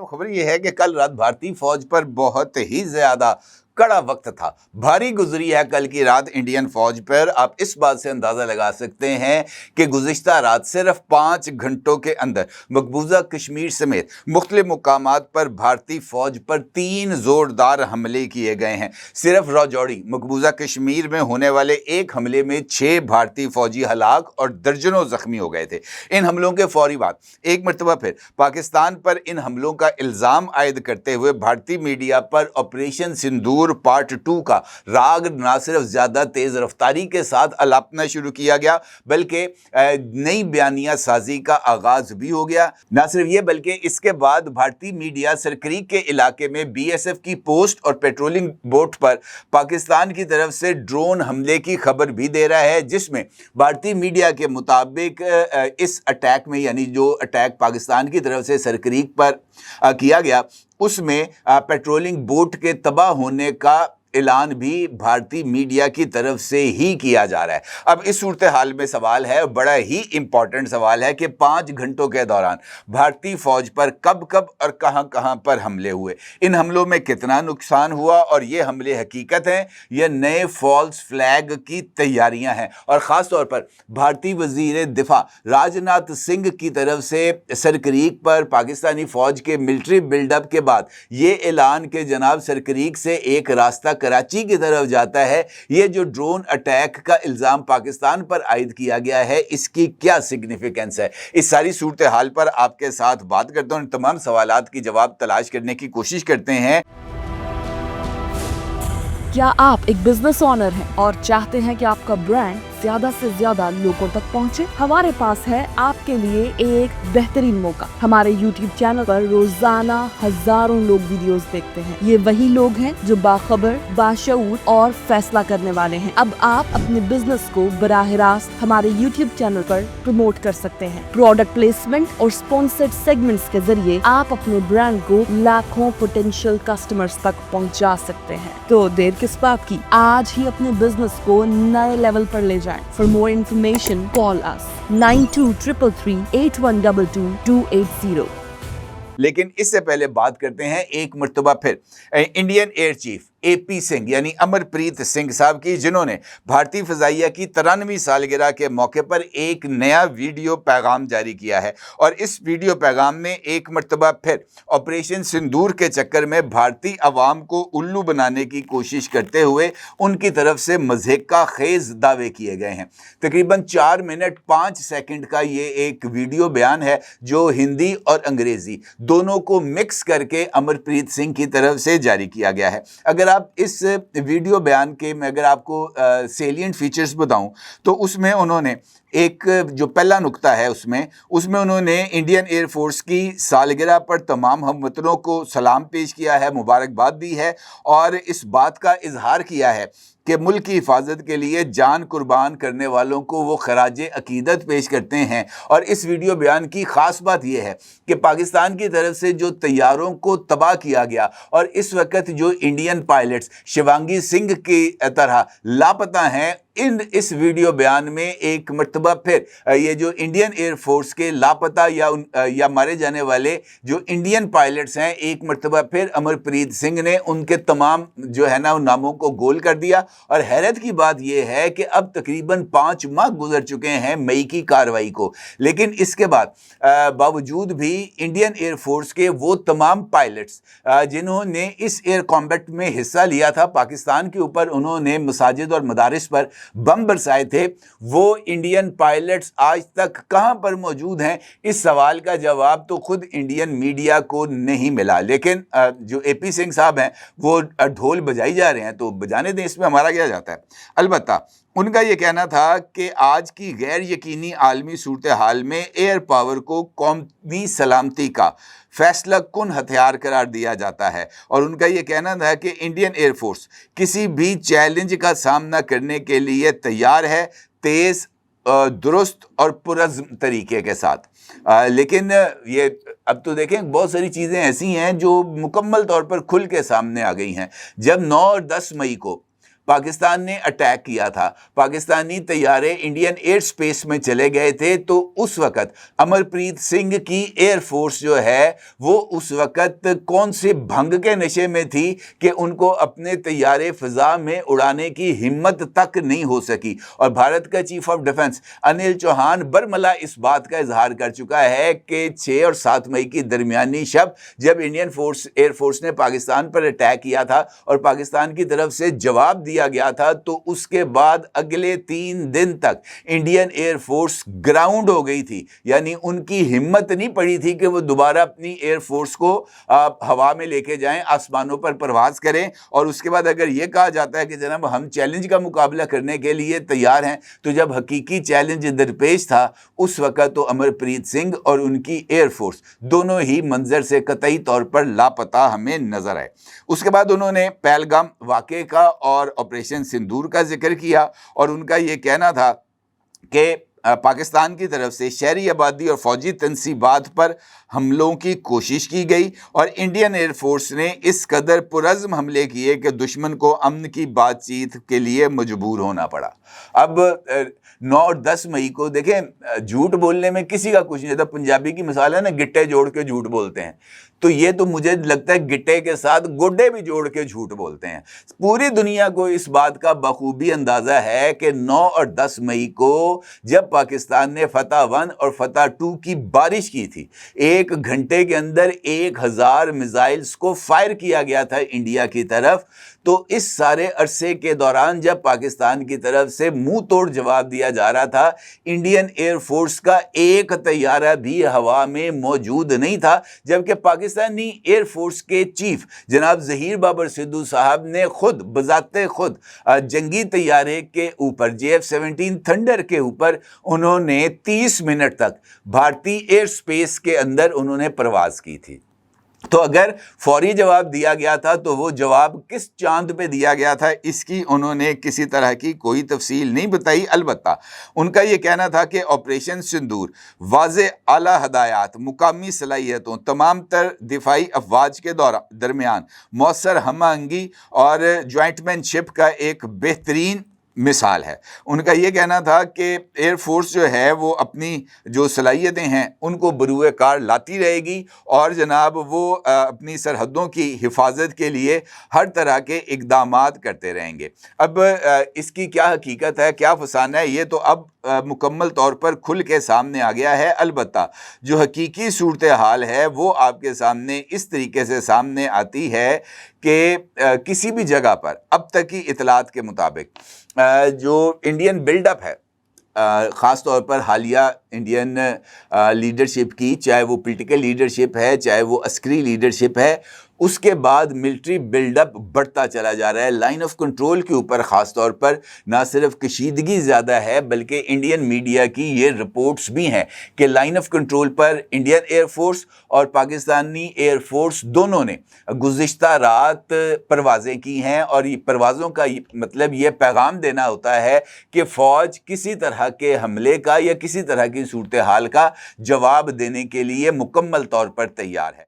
अहम खबर यह है कि कल रात भारतीय फौज पर बहुत ही ज्यादा कड़ा वक्त था, भारी गुजरी है कल की रात इंडियन फौज पर। आप इस बात से अंदाजा लगा सकते हैं कि गुज़िश्ता रात सिर्फ 5 घंटों के अंदर मकबूजा कश्मीर समेत मुख्तलिफ मुकामात पर भारतीय फौज पर 3 जोरदार हमले किए गए हैं। सिर्फ राजौरी मकबूजा कश्मीर में होने वाले एक हमले में 6 भारतीय फौजी हलाक और दर्जनों जख्मी हो गए थे। इन हमलों के फौरी बाद एक मरतबा फिर पाकिस्तान पर इन हमलों का इल्ज़ाम आयद करते हुए भारतीय मीडिया पर ऑपरेशन सिंदूर पार्ट 2 का राग न सिर्फ ज्यादा तेज रफ्तारी के साथ अलापना शुरू किया गया, बल्कि नई बयानिया साजी का आगाज भी हो गया। न सिर्फ ये बल्कि इसके बाद भारतीय मीडिया सरक्रीक के इलाके में बीएसएफ की पोस्ट और पेट्रोलिंग बोट पर पाकिस्तान की तरफ से ड्रोन हमले की खबर भी दे रहा है, जिसमें भारतीय मीडिया के मुताबिक इस अटैक में, यानी जो अटैक पाकिस्तान की तरफ से सरक्रीक पर किया गया, उसमें पेट्रोलिंग बोट के तबाह होने का ऐलान भी भारतीय मीडिया की तरफ से ही किया जा रहा है। अब इस सूरत हाल में सवाल है, बड़ा ही इंपॉर्टेंट सवाल है कि 5 घंटों के दौरान भारतीय फौज पर कब कब और कहां कहां पर हमले हुए, इन हमलों में कितना नुकसान हुआ और ये हमले हकीकत हैं या नए फॉल्स फ्लैग की तैयारियां हैं। और ख़ास तौर पर भारतीय वज़ीर दिफा राजनाथ सिंह की तरफ से सरक्रीक पर पाकिस्तानी फौज के मिलिट्री बिल्डअप के बाद ये ऐलान कि जनाब सरक्रीक से एक रास्ता कराची की तरफ जाता है, ये जो ड्रोन अटैक का इल्ज़ाम पाकिस्तान पर आयद किया गया है, इसकी क्या सिग्निफिकेंस है, इस सारी सूरत हाल पर आपके साथ बात करते हैं, तमाम सवालात की जवाब तलाश करने की कोशिश करते हैं। क्या आप एक बिजनेस ओनर हैं और चाहते हैं कि आपका ब्रांड ज्यादा से ज्यादा लोगों तक पहुंचे? हमारे पास है आपके लिए एक बेहतरीन मौका। हमारे YouTube चैनल पर रोजाना हजारों लोग वीडियोस देखते हैं। ये वही लोग हैं जो बाखबर, बाशऊर और फैसला करने वाले हैं। अब आप अपने बिजनेस को बराह रास्त हमारे YouTube चैनल पर प्रमोट कर सकते हैं। प्रोडक्ट प्लेसमेंट और स्पॉन्सर्ड सेगमेंट्स के जरिए आप अपने ब्रांड को लाखों पोटेंशियल कस्टमर्स तक पहुंचा सकते हैं। तो देर किस बात की, आज ही अपने बिजनेस को नए लेवल पर ले जाएं। For more information, call us 923338122280। लेकिन इससे पहले बात करते हैं एक मरतबा फिर Indian air chief AP Singh यानी अमरप्रीत सिंह साहब की, जिन्होंने भारतीय फ़ज़ाइया की 93वीं सालगिरह के मौके पर एक नया वीडियो पैगाम जारी किया है। और इस वीडियो पैगाम में एक मरतबा फिर ऑपरेशन सिंदूर के चक्कर में भारतीय अवाम को उल्लू बनाने की कोशिश करते हुए उनकी तरफ से मज़ाक़ खेज़ दावे किए गए हैं। तकरीबन 4 मिनट 5 सेकंड का ये एक वीडियो बयान है जो हिंदी और अंग्रेज़ी दोनों को मिक्स करके अमरप्रीत सिंह की तरफ से जारी किया गया है। अगर आप इस वीडियो बयान के मैं अगर आपको सेलिएंट फीचर्स बताऊं तो उसमें उन्होंने एक जो पहला नुक्ता है उसमें उन्होंने इंडियन एयर फोर्स की सालगिरह पर तमाम हमवतनों को सलाम पेश किया है, मुबारकबाद दी है और इस बात का इजहार किया है कि मुल्क की हिफाजत के लिए जान कुर्बान करने वालों को वो खराजे अकीदत पेश करते हैं। और इस वीडियो बयान की ख़ास बात यह है कि पाकिस्तान की तरफ से जो तैयारों को तबाह किया गया और इस वक्त जो इंडियन पायलट्स शिवांगी सिंह की तरह लापता हैं, इस वीडियो बयान में एक मरतबा फिर ये जो इंडियन एयर फोर्स के लापता या मारे जाने वाले जो इंडियन पायलट्स हैं, एक मरतबा फिर अमरप्रीत सिंह ने उनके तमाम जो है ना उन नामों को गोल कर दिया। और हैरत की बात यह है कि अब तकरीबन 5 माह गुजर चुके हैं मई की कार्रवाई को, लेकिन इसके बाद बावजूद भी इंडियन एयर फोर्स के वो तमाम पायलट्स जिन्होंने इस एयर कॉम्बैट में हिस्सा लिया था, पाकिस्तान के ऊपर उन्होंने मसाजिद और मदारिस पर बम बरसाए थे, वो इंडियन पायलट्स आज तक कहां पर मौजूद हैं? इस सवाल का जवाब तो खुद इंडियन मीडिया को नहीं मिला। लेकिन जो AP सिंह साहब हैं वो ढोल बजाई जा रहे हैं, तो बजाने दें, इसमें हमारा क्या जाता है। अलबत्ता उनका ये कहना था कि आज की गैर यकीनी आलमी सूरत हाल में एयर पावर को कौमी सलामती का फैसला कुन हथियार करार दिया जाता है। और उनका ये कहना था कि इंडियन एयर फोर्स किसी भी चैलेंज का सामना करने के लिए तैयार है, तेज़, दुरुस्त और पुरज़्म तरीके के साथ। लेकिन ये अब तो देखें बहुत सारी चीज़ें ऐसी हैं जो मुकम्मल तौर पर खुल के सामने आ गई हैं। जब 9 और 10 मई को पाकिस्तान ने अटैक किया था, पाकिस्तानी तैयारे इंडियन एयर स्पेस में चले गए थे, तो उस वक़्त अमरप्रीत सिंह की एयरफोर्स जो है वो उस वक़्त कौन से भंग के नशे में थी कि उनको अपने तैयारे फ़िज़ा में उड़ाने की हिम्मत तक नहीं हो सकी। और भारत का chief of defence Anil Chauhan बरमला इस बात का इजहार कर चुका है कि 6 और 7 मई की दरमियानी शब जब इंडियन एयरफोर्स ने पाकिस्तान पर अटैक किया था और पाकिस्तान की तरफ से जवाब दिया गया था, तो उसके बाद अगले 3 दिन तक इंडियन एयरफोर्स ग्राउंड हो गई थी। यानी उनकी हिम्मत नहीं पड़ी थी कि वो दोबारा अपनी एयरफोर्स को हवा में लेके जाएं, आसमानों पर परवाज करें। और उसके बाद अगर ये कहा जाता है कि जनाब हम चैलेंज का मुकाबला करने के लिए तैयार हैं, तो जब हकीकी चैलेंज दरपेश था उस वक़्त तो अमरप्रीत सिंह और उनकी एयरफोर्स दोनों ही मंजर से कतई तौर पर लापता हमें नजर आए। उसके बाद उन्होंने पहलगाम वाक़े का और ऑपरेशन सिंदूर का जिक्र किया और उनका ये कहना था कि पाकिस्तान की तरफ से शहरी आबादी और फौजी तनसीबात पर हमलों की कोशिश की गई और इंडियन एयरफोर्स ने इस कदर पुरज़्म हमले किए कि दुश्मन को अमन की बातचीत के लिए मजबूर होना पड़ा। अब 9 और 10 मई को देखें, झूठ बोलने में किसी का कुछ नहीं था। पंजाबी की मिसाल है ना, गिट्टे जोड़ के झूठ बोलते हैं, तो ये तो मुझे लगता है गिट्टे के साथ गोड्डे भी जोड़ के झूठ बोलते हैं। पूरी दुनिया को इस बात का बखूबी अंदाज़ा है कि 9 और 10 मई को जब पाकिस्तान ने फतह 1 और फतह 2 की बारिश की थी, 1 घंटे के अंदर 1000 मिसाइल्स को फायर किया गया था इंडिया की तरफ। तो इस सारे अरसे के दौरान जब पाकिस्तान की तरफ से मुंह तोड़ जवाब दिया जा रहा था, इंडियन एयरफोर्स का एक तैयारा भी हवा में मौजूद नहीं था, जबकि पाकिस्तानी एयरफोर्स के चीफ जनाब ज़हीर बाबर सिद्धू साहब ने खुद बजाते खुद जंगी तैयारे के ऊपर JF-17 थंडर के ऊपर उन्होंने 30 मिनट तक भारतीय एयर स्पेस के अंदर उन्होंने परवाज़ की थी। तो अगर फौरी जवाब दिया गया था तो वो जवाब किस चांद पे दिया गया था, इसकी उन्होंने किसी तरह की कोई तफसील नहीं बताई। अलबत्ता उनका ये कहना था कि ऑपरेशन सिंदूर वाज़े आला हदायत, मुकामी सलाहियतों, तमाम तर दिफाई अफवाज के दरमियान मौसर हमआहंगी और ज्वाइंटमैनशिप का एक बेहतरीन मिसाल है। उनका ये कहना था कि एयरफोर्स जो है वो अपनी जो सलाहियतें हैं उनको बरूए कार लाती रहेगी और जनाब वो अपनी सरहदों की हिफाजत के लिए हर तरह के इक़दामात करते रहेंगे। अब इसकी क्या हकीकत है, क्या फसाना है, ये तो अब मुकम्मल तौर पर खुल के सामने आ गया है। अलबत्ता जो हकीकी सूरत हाल है वो आपके सामने इस तरीके से सामने आती है कि किसी भी जगह पर अब तक की इतलात के मुताबिक जो इंडियन बिल्डअप है, ख़ास तौर पर हालिया इंडियन लीडरशिप की, चाहे वो पॉलिटिकल लीडरशिप है चाहे वो अस्करी लीडरशिप है, उसके बाद मिलिट्री बिल्डअप बढ़ता चला जा रहा है। लाइन ऑफ कंट्रोल के ऊपर ख़ास तौर पर ना सिर्फ कशीदगी ज़्यादा है बल्कि इंडियन मीडिया की ये रिपोर्ट्स भी हैं कि लाइन ऑफ कंट्रोल पर इंडियन एयरफोर्स और पाकिस्तानी एयरफोर्स दोनों ने गुज़िश्ता रात परवाज़ें की हैं और ये परवाज़ों का मतलब ये पैगाम देना होता है कि फ़ौज किसी तरह के हमले का या किसी तरह की सूरत हाल का जवाब देने के लिए मुकम्मल तौर पर तैयार है।